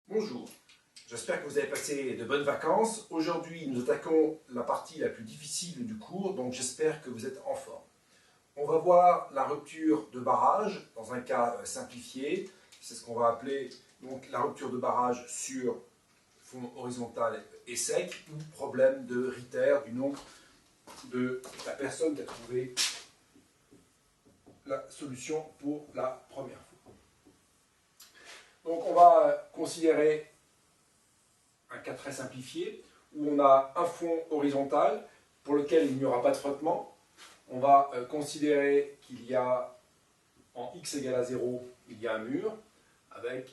Bonjour, j'espère que vous avez passé de bonnes vacances. Aujourd'hui, nous attaquons la partie la plus difficile du cours, donc j'espère que vous êtes en forme. On va voir la rupture de barrage dans un cas simplifié. C'est ce qu'on va appeler donc, la rupture de barrage sur fond horizontal et sec ou problème de Ritter du nom de la personne qui a trouvé la solution pour la première fois. Donc on va considérer un cas très simplifié où on a un fond horizontal pour lequel il n'y aura pas de frottement. On va considérer qu'il y a en x égale à 0, il y a un mur avec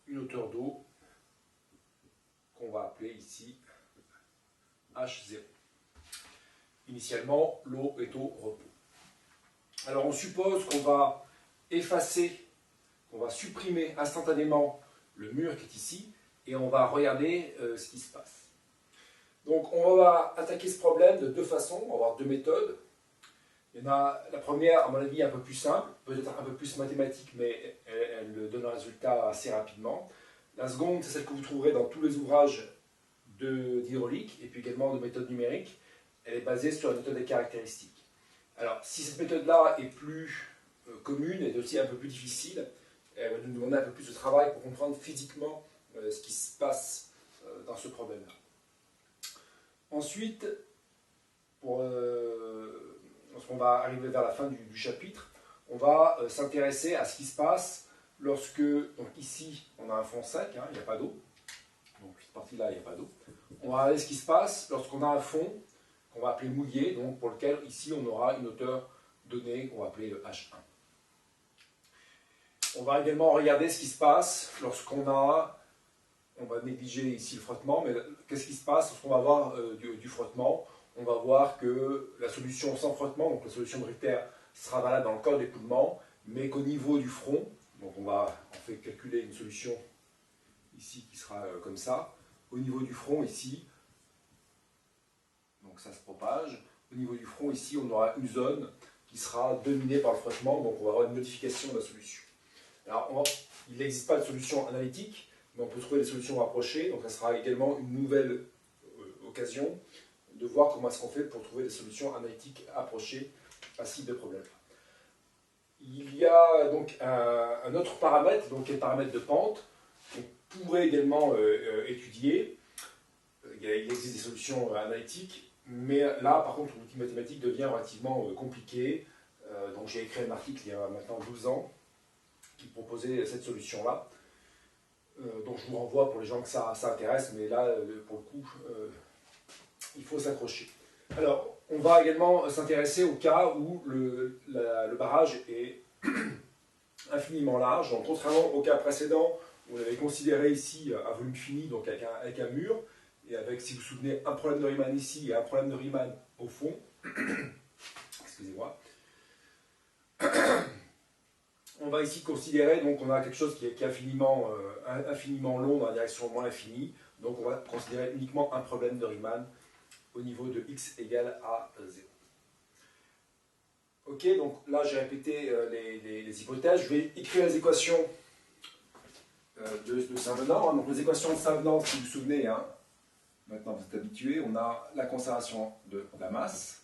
une hauteur d'eau qu'on va appeler ici H0. Initialement, l'eau est au repos. Alors on suppose qu'on va effacer, qu'on va supprimer instantanément le mur qui est ici et on va regarder ce qui se passe. Donc on va attaquer ce problème de deux façons, on va avoir deux méthodes. Il y en a la première, à mon avis, un peu plus simple, peut-être un peu plus mathématique, mais elle donne un résultat assez rapidement. La seconde, c'est celle que vous trouverez dans tous les ouvrages d'hydraulique et puis également de méthode numérique. Elle est basée sur la méthode des caractéristiques. Alors, si cette méthode-là est plus commune et aussi un peu plus difficile, elle va nous demander un peu plus de travail pour comprendre physiquement ce qui se passe dans ce problème-là. Ensuite, lorsqu'on va arriver vers la fin du chapitre, on va s'intéresser à ce qui se passe lorsque, donc ici, on a un fond sec, hein, il n'y a pas d'eau. Donc cette partie-là, il n'y a pas d'eau. On va regarder ce qui se passe lorsqu'on a un fond qu'on va appeler mouillé, donc pour lequel ici on aura une hauteur donnée qu'on va appeler le H1. On va également regarder ce qui se passe lorsqu'on a, on va négliger ici le frottement, mais qu'est-ce qui se passe lorsqu'on va avoir du frottement? On va voir que la solution sans frottement, donc la solution de Ritter, sera valable dans le corps d'écoulement, mais qu'au niveau du front, donc on fait calculer une solution ici qui sera comme ça, au niveau du front ici, donc ça se propage, au niveau du front ici on aura une zone qui sera dominée par le frottement, donc on va avoir une modification de la solution. Alors il n'existe pas de solution analytique, mais on peut trouver des solutions rapprochées, donc ça sera également une nouvelle occasion de voir comment est-ce qu'on fait pour trouver des solutions analytiques approchées à ce type de problème. Il y a donc un autre paramètre, donc qui est le paramètre de pente, qu'on pourrait également étudier. Il existe des solutions analytiques, mais là, par contre, l'outil mathématique devient relativement compliqué. Donc j'ai écrit un article il y a maintenant 12 ans qui proposait cette solution-là. Donc je vous renvoie pour les gens que ça intéresse, mais là, pour le coup, il faut s'accrocher. Alors, on va également s'intéresser au cas où le barrage est infiniment large. Donc, contrairement au cas précédent, où on avait considéré ici un volume fini, donc avec un mur, et avec, si vous vous souvenez, un problème de Riemann ici et un problème de Riemann au fond. Excusez-moi. On va ici considérer, donc on a quelque chose qui est infiniment long dans la direction moins infinie. Donc on va considérer uniquement un problème de Riemann au niveau de x égale à 0. Ok, donc là j'ai répété les hypothèses. Je vais écrire les équations de Saint-Venant. Donc les équations de Saint-Venant, si vous vous souvenez, hein, maintenant vous êtes habitués, on a la conservation de la masse.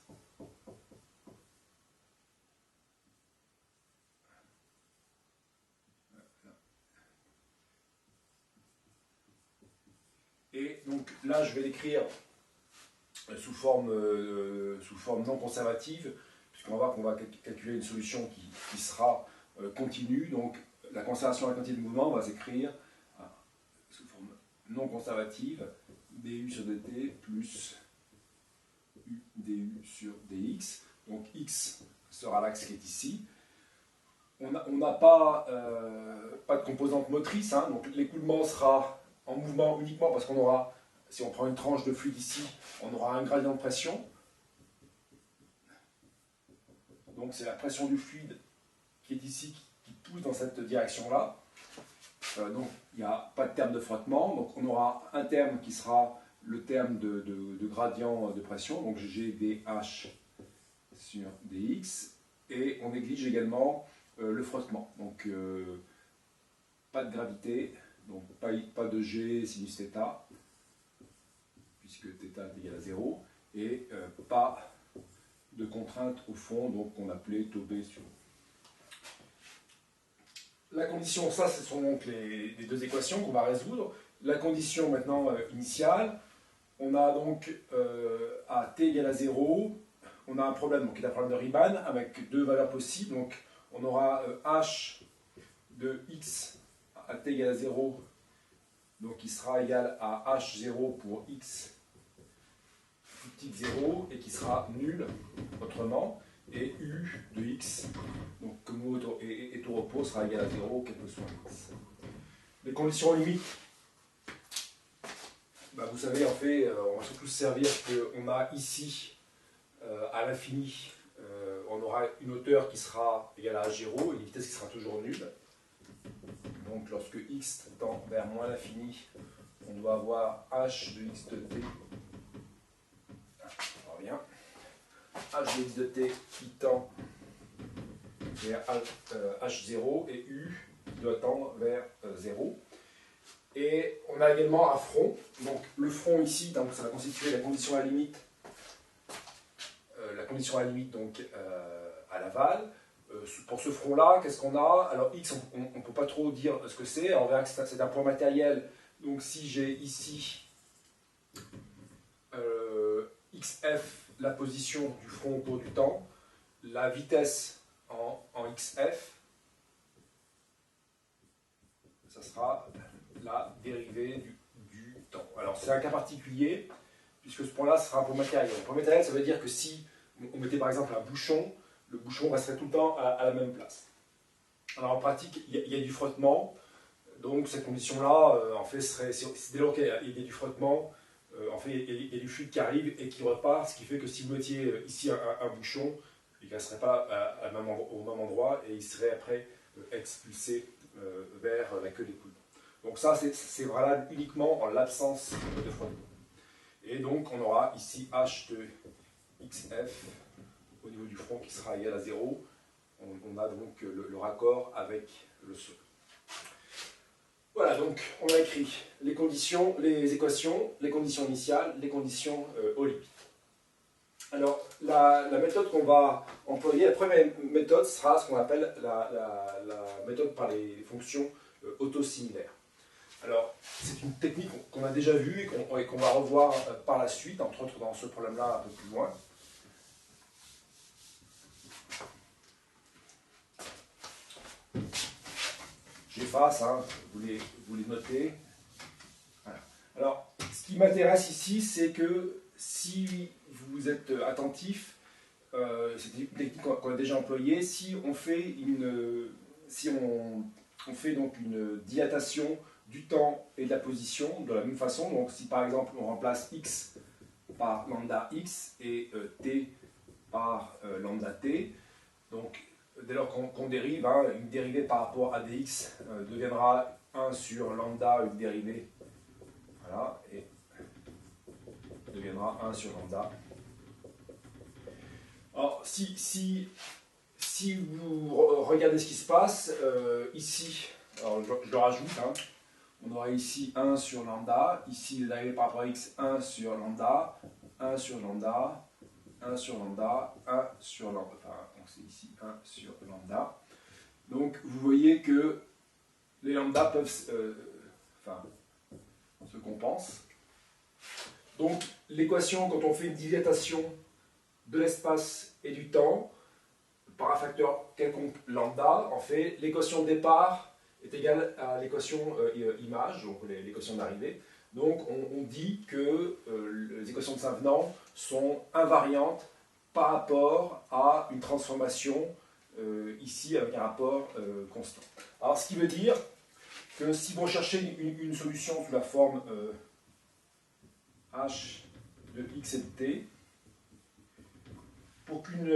Et donc là je vais l'écrire sous forme non conservative, puisqu'on va voir qu'on va calculer une solution qui sera continue. Donc la conservation de la quantité de mouvement va s'écrire sous forme non conservative, du sur dt plus u du sur dx. Donc x sera l'axe qui est ici. On n'a pas de composante motrice, hein, donc l'écoulement sera en mouvement uniquement parce qu'on aura, si on prend une tranche de fluide ici, on aura un gradient de pression. Donc c'est la pression du fluide qui est ici, qui pousse dans cette direction-là. Donc il n'y a pas de terme de frottement, donc on aura un terme qui sera le terme de gradient de pression, donc G dH sur dx, et on néglige également le frottement. Donc pas de gravité, donc pas de g sinus θ, puisque θ est égal à 0, et pas de contrainte au fond, donc qu'on appelait tau b sur O. La condition, ça ce sont donc les deux équations qu'on va résoudre. La condition maintenant initiale, on a donc à t égale à 0, on a un problème, donc il y a un problème de Riemann avec deux valeurs possibles. Donc on aura h de x à t égale à 0, donc qui sera égal à h0 pour x plus petit que 0 et qui sera nul autrement, et u de x, donc comme u est au repos, sera égal à 0 quel que soit x. Les conditions limites, bah vous savez, en fait, on va surtout se servir qu'on a ici, à l'infini, on aura une hauteur qui sera égale à h0, et une vitesse qui sera toujours nulle. Donc lorsque x tend vers moins l'infini, on doit avoir h de x de t. On revient. H de x de t qui tend vers h0 et u qui doit tendre vers 0. Et on a également un front. Donc le front ici, donc, ça va constituer la condition à la limite. Donc à l'aval. Pour ce front-là, qu'est-ce qu'on a? Alors x, on ne peut pas trop dire ce que c'est. On verra que c'est un point matériel. Donc si j'ai ici xf, la position du front au cours du temps, la vitesse en xf, ça sera la dérivée du temps. Alors c'est un cas particulier, puisque ce point-là sera un point matériel. Un point matériel, ça veut dire que si on mettait par exemple un bouchon, le bouchon resterait tout le temps à la même place. Alors en pratique, il y a du frottement, donc cette condition-là, en fait, dès lors qu'il y a du frottement, en fait, il y a du fluide qui arrive et qui repart, ce qui fait que si vous mettiez ici un bouchon, il ne resterait pas au même endroit et il serait après expulsé vers la queue d'écoulement. Donc ça, c'est valable uniquement en l'absence de frottement. Et donc on aura ici h de xf au niveau du front qui sera égal à 0. On a donc le raccord avec le sol. Voilà, donc on a écrit les conditions, les équations, les conditions initiales, les conditions aux limites. Alors, la méthode qu'on va employer, la première méthode sera ce qu'on appelle la méthode par les fonctions autosimilaires. Alors, c'est une technique qu'on a déjà vue et qu'on va revoir par la suite, entre autres dans ce problème-là un peu plus loin. J'efface, hein, vous les notez. Voilà. Alors, ce qui m'intéresse ici, c'est que si vous êtes attentif, c'est une technique qu'on a déjà employée, si on fait donc une dilatation du temps et de la position de la même façon, donc si par exemple on remplace x par lambda x et t par lambda t, donc dès lors qu'on dérive, hein, une dérivée par rapport à dx deviendra 1 sur lambda, une dérivée, voilà, et deviendra 1 sur lambda. Alors, si vous regardez ce qui se passe, ici, alors je le rajoute, hein, on aura ici 1 sur lambda, ici la dérivée par rapport à x, 1 sur lambda, 1 sur lambda, 1 sur lambda, 1 sur lambda, enfin, c'est ici 1 sur lambda. Donc vous voyez que les lambdas peuvent se compensent. Donc l'équation, quand on fait une dilatation de l'espace et du temps par un facteur quelconque lambda, en fait, l'équation de départ est égale à l'équation image, donc l'équation d'arrivée. Donc on dit que les équations de Saint-Venant sont invariantes par rapport à une transformation ici avec un rapport constant. Alors ce qui veut dire que si vous recherchez une solution sous la forme h de x et de t, pour qu'une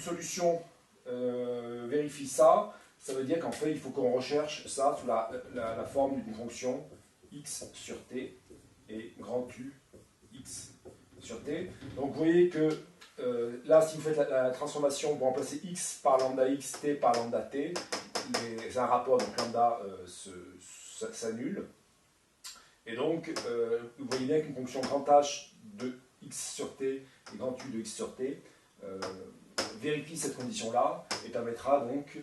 solution vérifie ça, ça veut dire qu'en fait il faut qu'on recherche ça sous la forme d'une fonction x sur t et grand U x sur t. Donc vous voyez que là, si vous faites la transformation, vous remplacez x par lambda x, t par lambda t, c'est un rapport, donc lambda s'annule. Et donc, vous voyez bien qu'une fonction grand H de x sur t et grand U de x sur t vérifie cette condition-là et permettra donc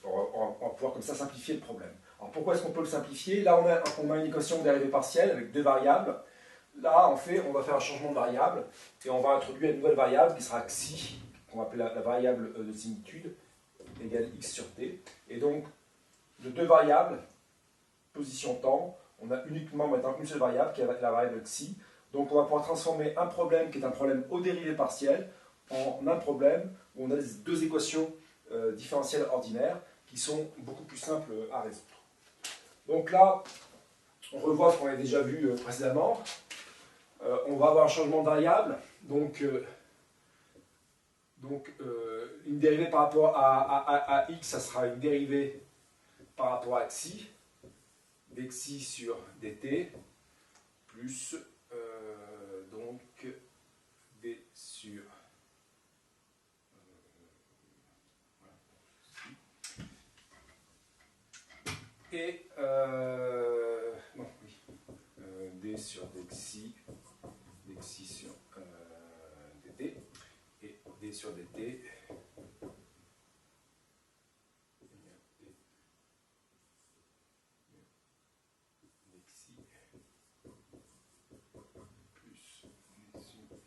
on va pouvoir comme ça simplifier le problème. Alors pourquoi est-ce qu'on peut le simplifier? Là, on a une équation de dérivée partielle avec deux variables. Là, en fait, on va faire un changement de variable et on va introduire une nouvelle variable qui sera xi, qu'on va appeler la variable de similitude, égale x sur t. Et donc, de deux variables, position temps, on a uniquement maintenant une seule variable qui est la variable xi. Donc on va pouvoir transformer un problème qui est un problème aux dérivées partielles en un problème où on a deux équations différentielles ordinaires qui sont beaucoup plus simples à résoudre. Donc là, on revoit ce qu'on a déjà vu précédemment. On va avoir un changement de variable, donc une dérivée par rapport à x, ça sera une dérivée par rapport à xi, dxi sur dt, plus donc d sur et non, oui, d sur dxi, dxi sur dt, et d sur dt, dxi plus d sur dt.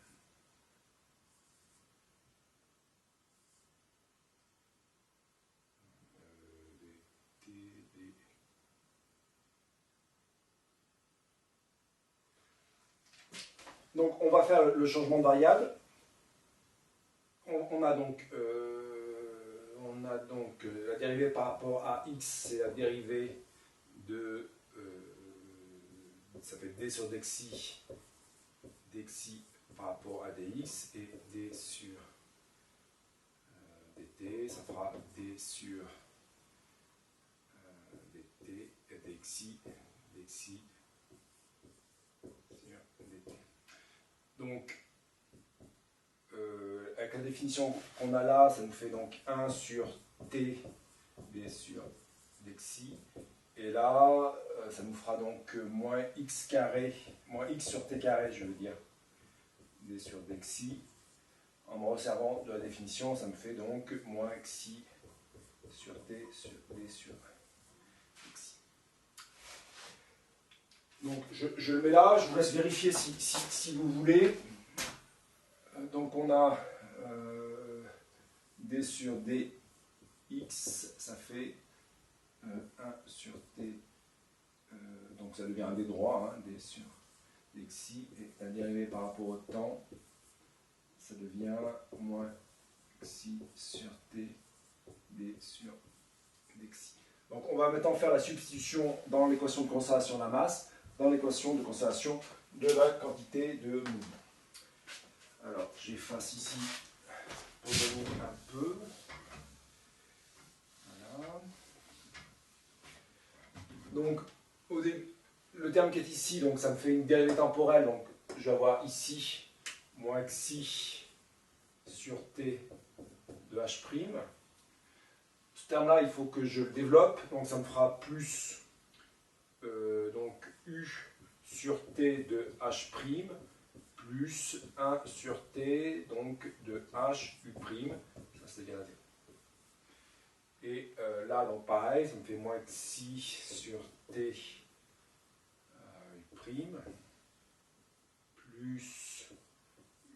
Donc on va faire le changement de variable. On a donc la dérivée par rapport à x, c'est la dérivée de ça fait d sur dxi, dxi par rapport à dx, et d sur dt, ça fera d sur dt, et dxi sur dt. Donc, avec la définition qu'on a là, ça nous fait donc 1 sur t d sur dxi. Et là, ça nous fera donc moins x carré, moins x sur t carré, je veux dire, d sur dxi. En me resservant de la définition, ça me fait donc moins xi sur t sur d sur dxi. Donc je le mets là, je vous laisse vérifier si vous voulez. Donc on a d sur dx, ça fait 1 sur t, donc ça devient un d droit, hein, d sur dxi, et la dérivée par rapport au temps, ça devient moins xi sur t, d sur dxi. Donc on va maintenant faire la substitution dans l'équation de conservation de la masse, dans l'équation de conservation de la quantité de mouvement. Alors j'efface ici pour donner un peu. Voilà. Donc le terme qui est ici, donc ça me fait une dérivée temporelle, donc je vais avoir ici moins xi sur t de h'. Ce terme-là, il faut que je le développe, donc ça me fera plus donc u sur t de h' plus 1 sur t donc de h u', ça c'est égal à 0. Et là, donc pareil, ça me fait moins xi sur t u', plus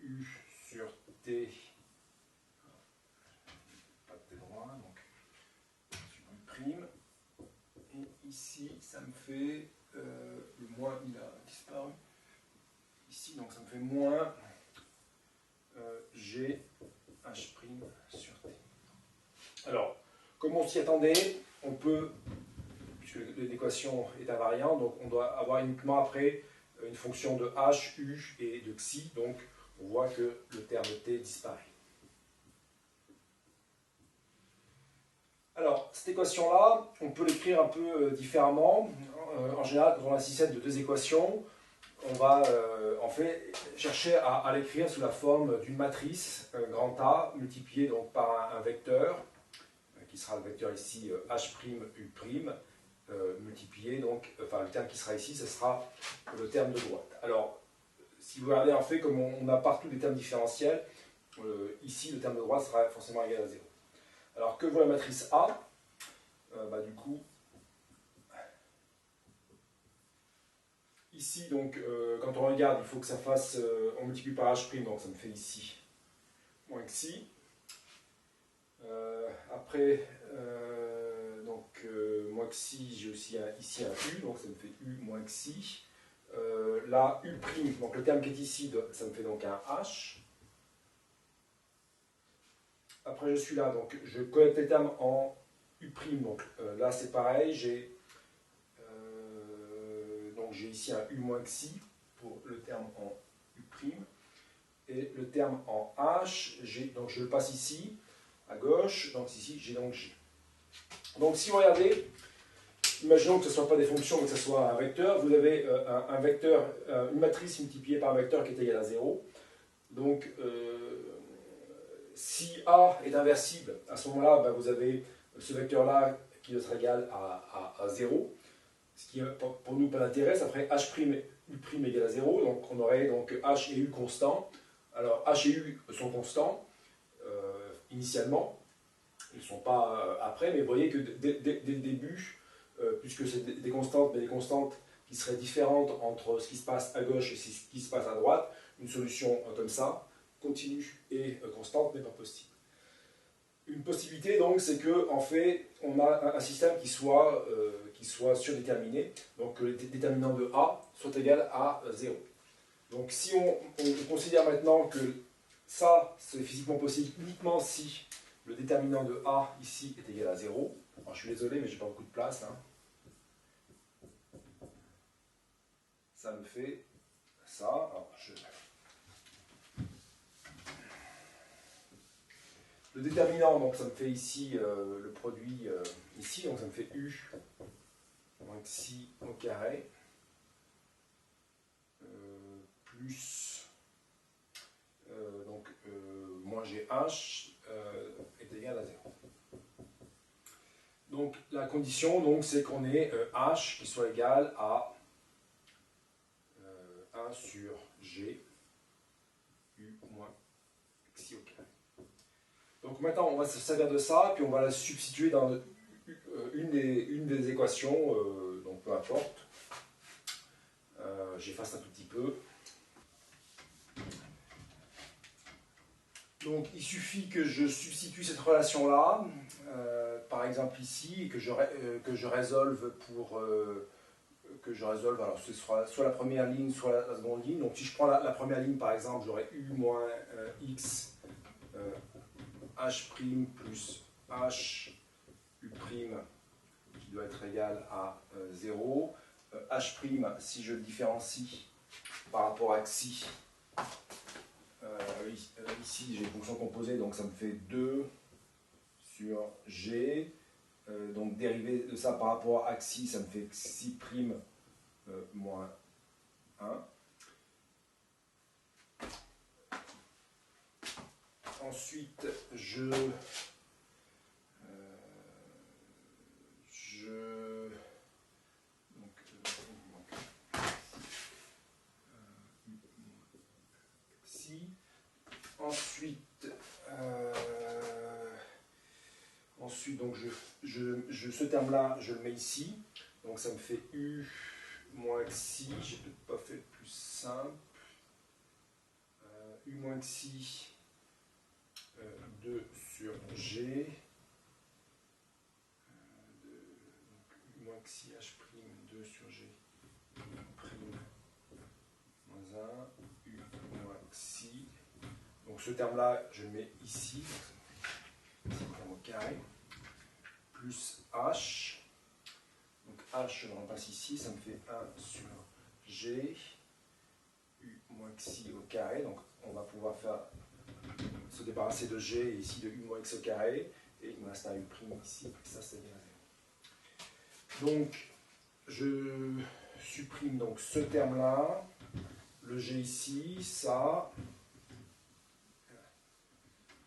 u sur t, pas de t droit, donc sur u'. Et ici, ça me fait, le moins, il a disparu. Ici, donc ça me fait moins g h' sur t. Alors, comme on s'y attendait, on peut, puisque l'équation est invariante, donc on doit avoir uniquement après une fonction de h, u et de xi, donc on voit que le terme t disparaît. Alors, cette équation-là, on peut l'écrire un peu différemment. En général, quand on a un système de deux équations, on va en fait chercher à l'écrire sous la forme d'une matrice grand A multipliée donc par un vecteur. qui sera le vecteur ici H', U', multiplié, donc, enfin le terme qui sera ici, ce sera le terme de droite. Alors, si vous regardez en fait, comme on a partout des termes différentiels, ici le terme de droite sera forcément égal à 0. Alors que vaut la matrice A? Du coup, ici, donc, quand on regarde, il faut que ça fasse, on multiplie par H', donc ça me fait ici moins xi. Après, moins xi, j'ai aussi ici un U, donc ça me fait U moins xi. Là, U', donc le terme qui est ici, ça me fait donc un H. Après, je suis là, donc je connecte les termes en U', donc là c'est pareil, j'ai ici un U moins xi pour le terme en U'. Et le terme en H, donc je le passe ici, à gauche, donc ici j'ai donc G. Donc si vous regardez, imaginons que ce ne soit pas des fonctions, mais que ce soit un vecteur, vous avez un vecteur, une matrice multipliée par un vecteur qui est égal à 0. Donc si A est inversible, à ce moment-là, vous avez ce vecteur-là qui doit être égal à 0, ce qui pour nous pas d'intérêt. Ça ferait H', U' égal à 0, donc on aurait donc H et U constants. Alors H et U sont constants initialement, ils ne sont pas après, mais vous voyez que dès le début, puisque c'est des constantes, mais des constantes qui seraient différentes entre ce qui se passe à gauche et ce qui se passe à droite, une solution comme ça, continue et constante, n'est pas possible. Une possibilité, donc, c'est que en fait, on a un système qui soit surdéterminé, donc que le déterminant de A soit égal à 0. Donc si on considère maintenant que ça, c'est physiquement possible uniquement si le déterminant de A ici est égal à 0. Alors, je suis désolé, mais j'ai pas beaucoup de place. Ça me fait ça. Alors, le déterminant, donc ça me fait ici le produit ici, donc ça me fait U moins xi au carré plus moins GH est égal à 0. Donc la condition, c'est qu'on ait H qui soit égal à 1 sur G U moins xi au carré. Donc maintenant on va se servir de ça, puis on va la substituer dans une des équations, donc peu importe. J'efface un tout petit peu. Donc il suffit que je substitue cette relation-là, par exemple ici, et que je résolve pour... alors ce sera soit la première ligne, soit la seconde ligne. Donc si je prends la première ligne, par exemple, j'aurai U moins X H' plus H U' qui doit être égal à 0. H', si je le différencie par rapport à xi, ici j'ai une fonction composée, donc ça me fait 2 sur G. Donc dérivé de ça par rapport à xi, ça me fait xi' moins 1. Ensuite, Ensuite, donc ce terme-là, je le mets ici. Donc ça me fait U moins xi. J'ai peut-être pas fait plus simple. U moins xi 2 sur G. U moins xi H', 2 sur G. Moins 1. U moins xi. Donc ce terme-là, je le mets ici. C'est le terme au carré. Plus H. Donc H, je le remplace ici, ça me fait 1 sur G, U moins xi au carré. Donc on va pouvoir se débarrasser de G et ici de U moins x au carré. Et il me reste un U' ici, et ça c'est égal à 0. Donc je supprime donc ce terme-là, le G ici, ça.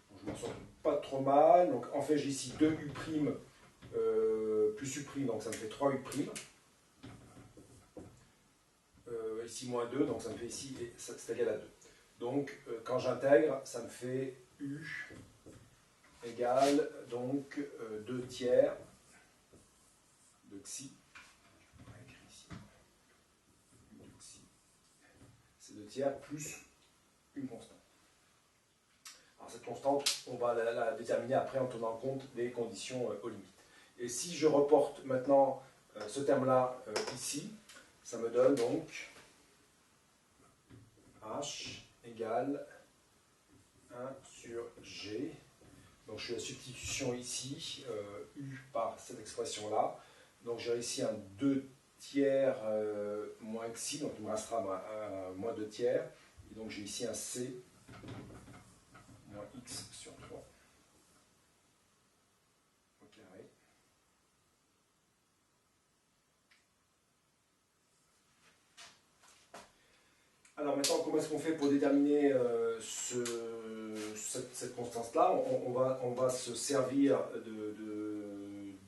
Bon, je m'en sors pas trop trop mal. Donc en fait j'ai ici 2 U' plus U', donc ça me fait 3 U'. Ici moins 2, donc ça me fait ici, c'est égal à 2. Donc quand j'intègre, ça me fait U égale donc 2 tiers de xi. C'est 2 tiers plus une constante. Alors cette constante, on va la déterminer après en tenant compte des conditions aux limites. Et si je reporte maintenant ce terme-là ici, ça me donne donc H égale 1 sur G. Donc je fais la substitution ici, U par cette expression-là. Donc j'ai ici un 2 tiers moins xi, donc il me restera moins 2 tiers. Et donc j'ai ici un C moins x sur 3 au carré. Alors maintenant, comment est-ce qu'on fait pour déterminer cette constance-là? On va se servir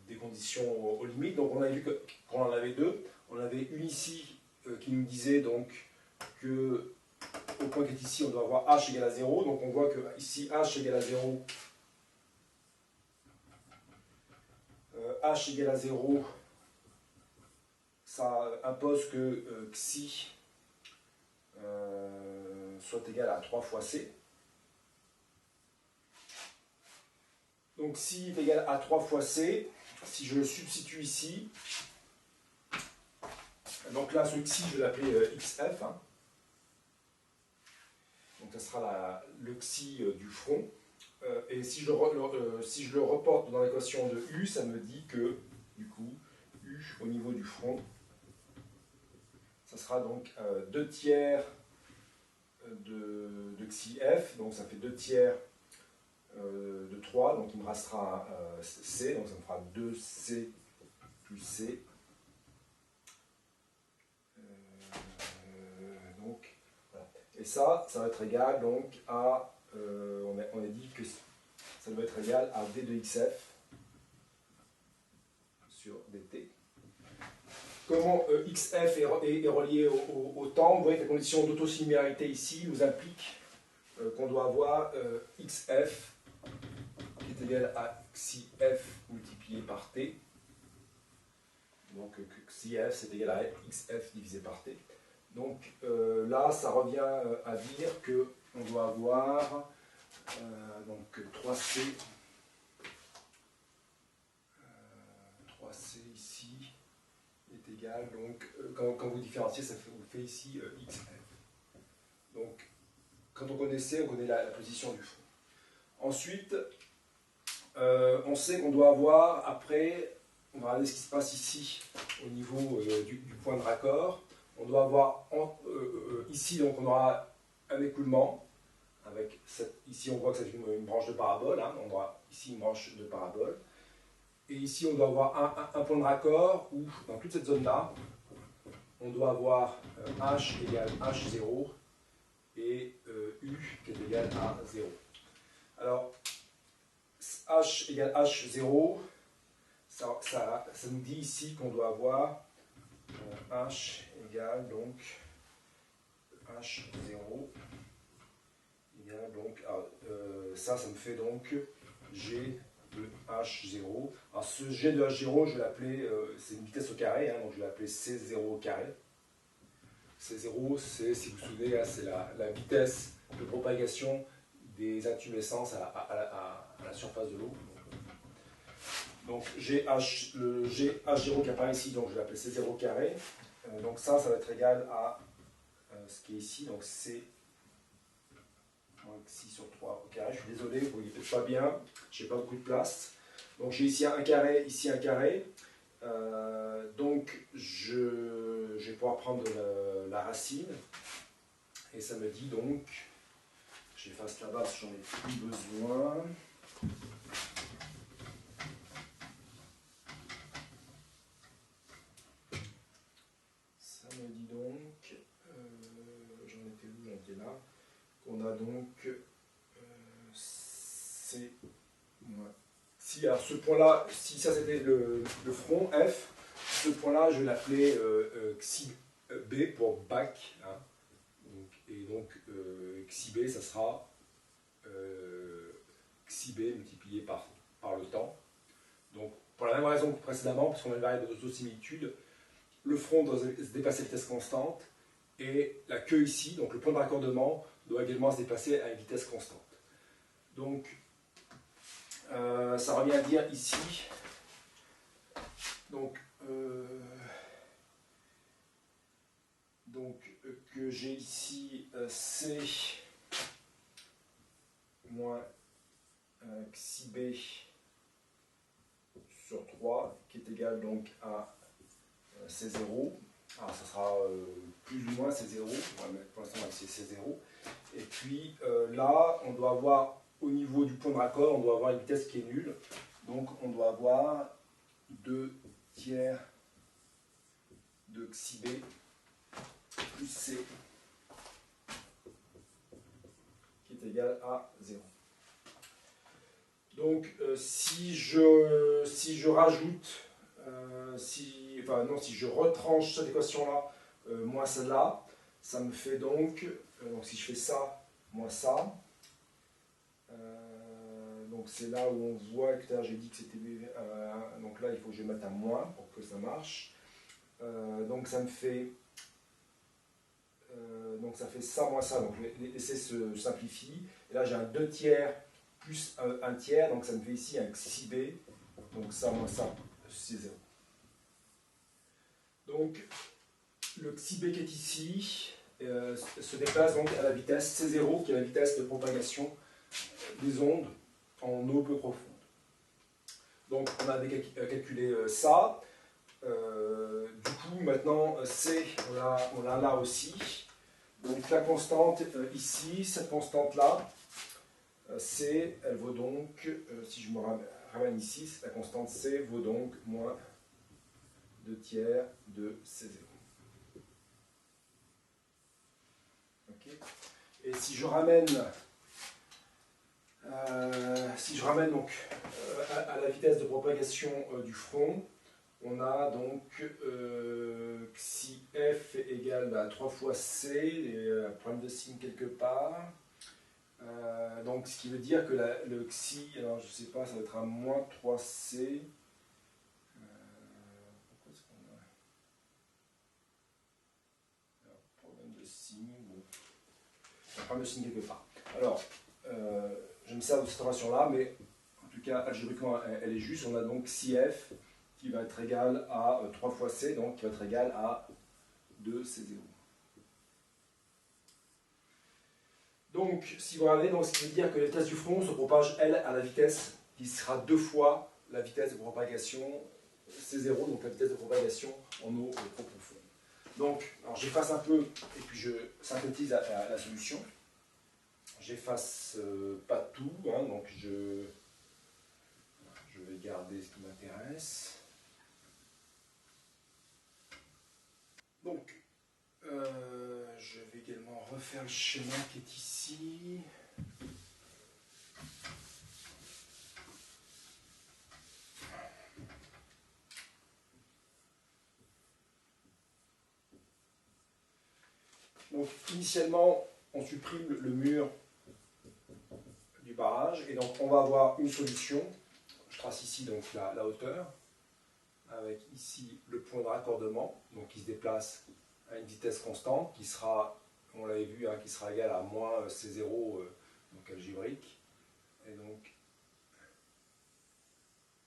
des conditions aux limites. Donc on avait vu qu'on en avait deux. On avait une ici qui nous disait donc que au point qui est ici, on doit avoir h égale à 0. Donc on voit que ici h égale à 0. H égale à 0, ça impose que xi soit égal à 3 fois c. Donc si est égal à 3 fois c, si je le substitue ici, donc là ce xi je vais l'appeler xf, hein. Donc ça sera le xi du front. Et si je le reporte dans l'équation de u, ça me dit que du coup u au niveau du front, ça sera donc 2 tiers de xi f, donc ça fait 2 tiers de 3, donc il me restera c, donc ça me fera 2c plus c. Donc, voilà. Et ça va être égal donc à, on a dit que ça doit être égal à d de xf sur dt. Comment xf est relié au temps? Vous voyez que la condition d'autosimilarité ici nous implique qu'on doit avoir xf qui est égal à xi f multiplié par t. Donc xi f c'est égal à xf divisé par t. Donc là, ça revient à dire qu'on doit avoir donc 3c, 3c ici est égal, donc quand vous différenciez, ça vous fait ici xf. Donc quand on connaît c, on connaît la position du front. Ensuite, on sait qu'on doit avoir, après, on va regarder ce qui se passe ici au niveau du point de raccord. On doit avoir ici, donc on aura un écoulement avec ici on voit que c'est une branche de parabole, hein, on aura ici une branche de parabole. Et ici on doit avoir un point de raccord où dans toute cette zone là, on doit avoir h égale h0 et u qui est égal à 0. Alors h égale h0, ça nous dit ici qu'on doit avoir h égale donc h0 égale donc ça me fait donc g de h0. Alors ce g de h0 je vais l'appeler, c'est une vitesse au carré, hein, donc je vais l'appeler c0 au carré. C0 c'est, si vous vous souvenez, hein, c'est la vitesse de propagation des intumescences à la surface de l'eau. Donc le GH0 qui apparaît ici, donc je vais l'appeler C0 carré. Donc ça va être égal à ce qui est ici, donc C moins xi sur 3 au carré. Je suis désolé, vous ne voyez peut-être pas bien, je n'ai pas beaucoup de place. Donc j'ai ici un carré, ici un carré. Donc je vais pouvoir prendre la racine. Et ça me dit donc, j'efface la base, j'en ai plus besoin. Ça me dit donc, j'en étais où? J'en étais là. Qu'on a donc C Si alors ce point-là, si ça c'était le front F, ce point-là je vais l'appeler xi B pour back. Hein. Et donc xi B, ça sera xi B multiplié par le temps. Donc pour la même raison que précédemment, parce qu'on a une variable d'autosimilitude, le front doit se déplacer à vitesse constante et la queue ici, donc le point de raccordement, doit également se déplacer à une vitesse constante. Donc ça revient à dire ici que j'ai ici C moins xi B sur 3 qui est égal donc à C0. Alors ça sera plus ou moins C0, on va mettre pour l'instant c'est C0. Et puis là, on doit avoir au niveau du point de raccord, on doit avoir une vitesse qui est nulle. Donc on doit avoir 2 tiers de xi B plus C qui est égal à 0. Donc si je rajoute, si je retranche cette équation-là, moins celle-là, ça me fait donc si je fais ça, moins ça, donc c'est là où on voit que j'ai dit que c'était, donc là il faut que je mette un moins pour que ça marche, donc ça me fait, donc ça fait ça moins ça, donc l'essai se simplifie, et là j'ai un 2 tiers plus un tiers, donc ça me fait ici un xi B, donc ça moins ça, c'est 0. Donc le xi B qui est ici se déplace donc à la vitesse C0, qui est la vitesse de propagation des ondes en eau peu profonde. Donc on a calculé ça. Du coup maintenant C, on l'a là aussi. Donc la constante ici, cette constante là, C, elle vaut donc, si je me ramène ici, la constante C vaut donc moins 2 tiers de C0. Okay. Et si je ramène, donc à la vitesse de propagation du front, on a donc xi F égale à 3 fois C, et un problème de signe quelque part. Donc ce qui veut dire que le xi, alors je ne sais pas, ça va être un moins 3C. Pourquoi est-ce qu'on a un problème de signe, bon. Un problème de signe quelque part. Alors, je me sers de cette relation-là, mais en tout cas, algébriquement, elle est juste. On a donc xi F qui va être égal à 3 fois C, donc qui va être égal à 2C0. Donc, si vous regardez, donc, ce qui veut dire que la vitesse du front se propage, elle, à la vitesse qui sera 2 fois la vitesse de propagation C0, donc la vitesse de propagation en eau trop profonde. Donc, j'efface un peu, et puis je synthétise la solution. J'efface pas tout, hein, donc je vais garder ce qui m'intéresse. Donc, je vais également refaire le schéma qui est ici. Donc, initialement, on supprime le mur du barrage, et donc on va avoir une solution. Je trace ici donc la hauteur, avec ici le point de raccordement, donc qui se déplace à une vitesse constante, qui sera, on l'avait vu, hein, qui sera égale à moins C0, donc algébrique. Et donc,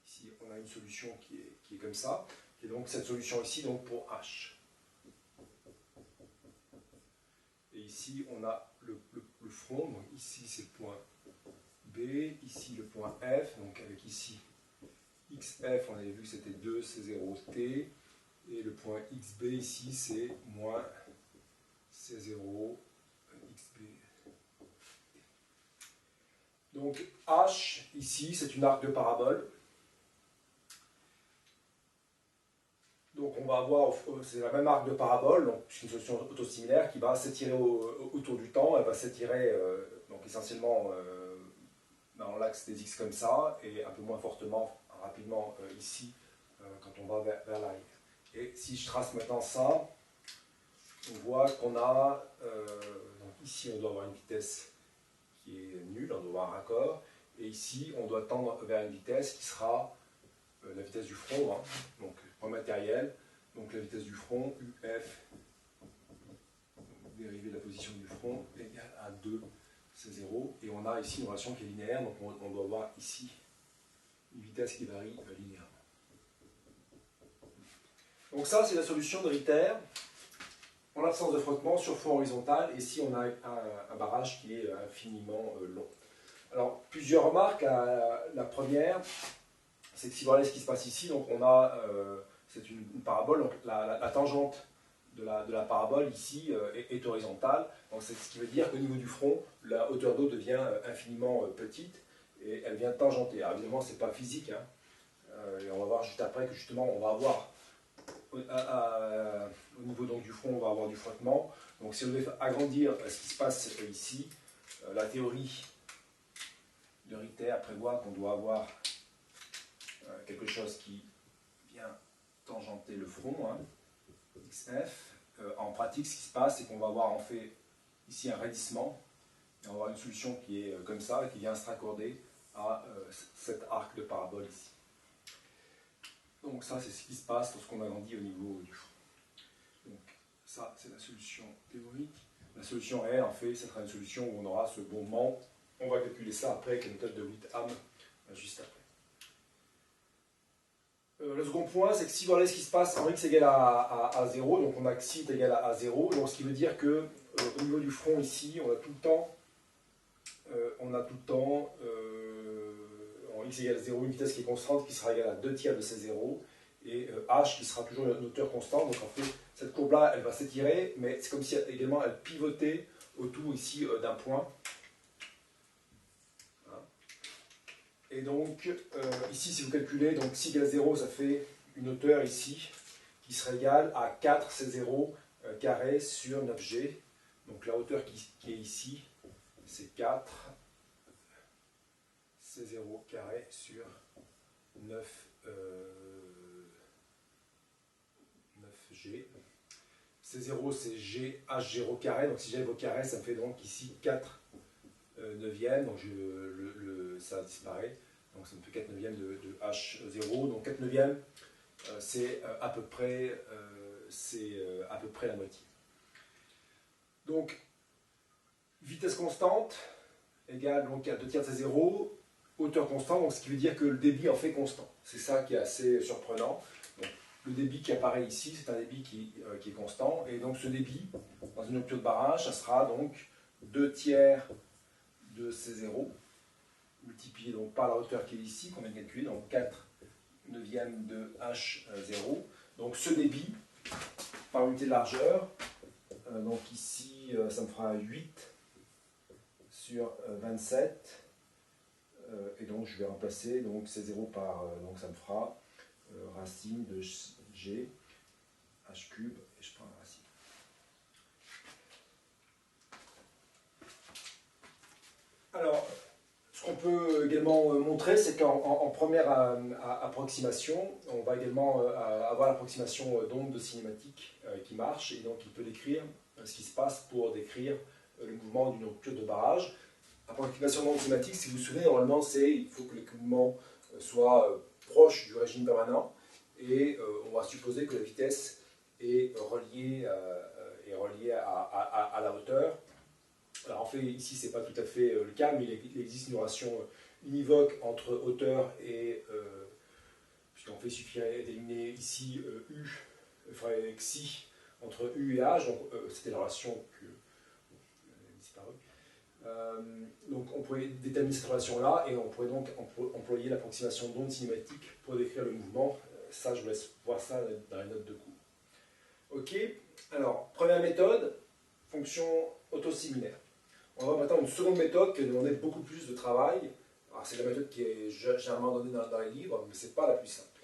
ici, on a une solution qui est comme ça, et donc cette solution ici, donc pour H. Et ici, on a le front, donc ici c'est le point B, ici le point F, donc avec ici XF, on avait vu que c'était 2C0T, et le point XB ici c'est moins C0 XB. Donc H ici c'est une arc de parabole. Donc on va avoir, c'est la même arc de parabole, donc c'est une solution autosimilaire qui va s'étirer autour du temps, elle va s'étirer donc essentiellement dans l'axe des x comme ça, et un peu moins fortement, rapidement ici, quand on va vers l'arrière. Et si je trace maintenant ça, on voit qu'on a, donc ici on doit avoir une vitesse qui est nulle, on doit avoir un raccord, et ici on doit tendre vers une vitesse qui sera la vitesse du front, hein, donc point matériel, donc la vitesse du front, UF, dérivée de la position du front, égale à 2, c'est 0, et on a ici une relation qui est linéaire, donc on doit avoir ici une vitesse qui varie linéairement. Donc ça c'est la solution de Ritter, en l'absence de frottement sur fond horizontal, et ici on a un barrage qui est infiniment long. Alors, plusieurs remarques. La première, c'est que si vous regardez ce qui se passe ici, donc on a, c'est une parabole, donc la tangente de la parabole ici est horizontale, donc c'est ce qui veut dire qu'au niveau du front, la hauteur d'eau devient infiniment petite, et elle vient tangenter. Alors évidemment, ce n'est pas physique, hein, et on va voir juste après que justement, on va avoir au niveau donc, du front, on va avoir du frottement. Donc si on devait agrandir ce qui se passe ici, la théorie de Ritter prévoit qu'on doit avoir quelque chose qui vient tangenter le front, hein, XF. En pratique, ce qui se passe, c'est qu'on va avoir en fait ici un raidissement, et on va avoir une solution qui est comme ça, et qui vient se raccorder à cet arc de parabole ici. Donc ça, c'est ce qui se passe lorsqu'on agrandit au niveau du front. Donc ça, c'est la solution théorique. La solution réelle, en fait, ce sera une solution où on aura ce bombement. On va calculer ça après avec la méthode de Whitham, juste après. Le second point, c'est que si vous regardez ce qui se passe en x égale à 0, donc on a que xi est égal à 0, donc ce qui veut dire que au niveau du front ici, on a tout le temps, en x égale à 0, une vitesse qui est constante qui sera égale à 2 tiers de ces 0, et h qui sera toujours une hauteur constante. Donc en fait, cette courbe-là, elle va s'étirer, mais c'est comme si également elle pivotait autour ici d'un point. Et donc, ici, si vous calculez, donc xi égale à 0, ça fait une hauteur ici qui serait égale à 4 C0 carré sur 9G. Donc la hauteur qui est ici, c'est 4 C0 carré sur 9G. C0, c'est G, H0 carré. Donc si j'avais au carré, ça me fait donc ici 4 neuvièmes. Donc ça disparaît. Donc ça me fait 4 neuvièmes de H0. Donc 4 neuvièmes, c'est à peu près la moitié. Donc vitesse constante égale donc à 2 tiers de C0, hauteur constante, donc ce qui veut dire que le débit en fait constant. C'est ça qui est assez surprenant. Donc, le débit qui apparaît ici, c'est un débit qui est constant, et donc ce débit, dans une rupture de barrage, ça sera donc 2 tiers de C0, multiplié donc par la hauteur qui est ici, qu'on vient de calculer, donc 4 neuvièmes de H0. Donc ce débit, par unité de largeur, donc ici, ça me fera 8 sur 27, et donc je vais remplacer donc C0 par, donc ça me fera racine de G, H cube, et je prends la racine. Alors, ce qu'on peut également montrer, c'est qu'en première approximation, on va également avoir l'approximation d'onde de cinématique qui marche, et donc il peut décrire ce qui se passe pour décrire le mouvement d'une rupture de barrage. Approximation d'onde cinématique, si vous vous souvenez, normalement, il faut que le mouvement soit proche du régime permanent, et on va supposer que la vitesse est reliée à la hauteur. Alors en fait, ici, ce n'est pas tout à fait le cas, mais il existe une relation univoque entre hauteur et... puisqu'en fait, il suffirait d'éliminer ici U, il faudrait xi entre U et H, donc c'était la relation que... disparu. Donc on pourrait déterminer cette relation-là, et on pourrait donc employer l'approximation d'onde cinématique pour décrire le mouvement. Ça, je vous laisse voir ça dans les notes de cours. Ok, alors, première méthode, fonction autosimilaire. On va voir maintenant une seconde méthode qui va demander beaucoup plus de travail. C'est la méthode qui est généralement donnée dans les livres, mais ce n'est pas la plus simple.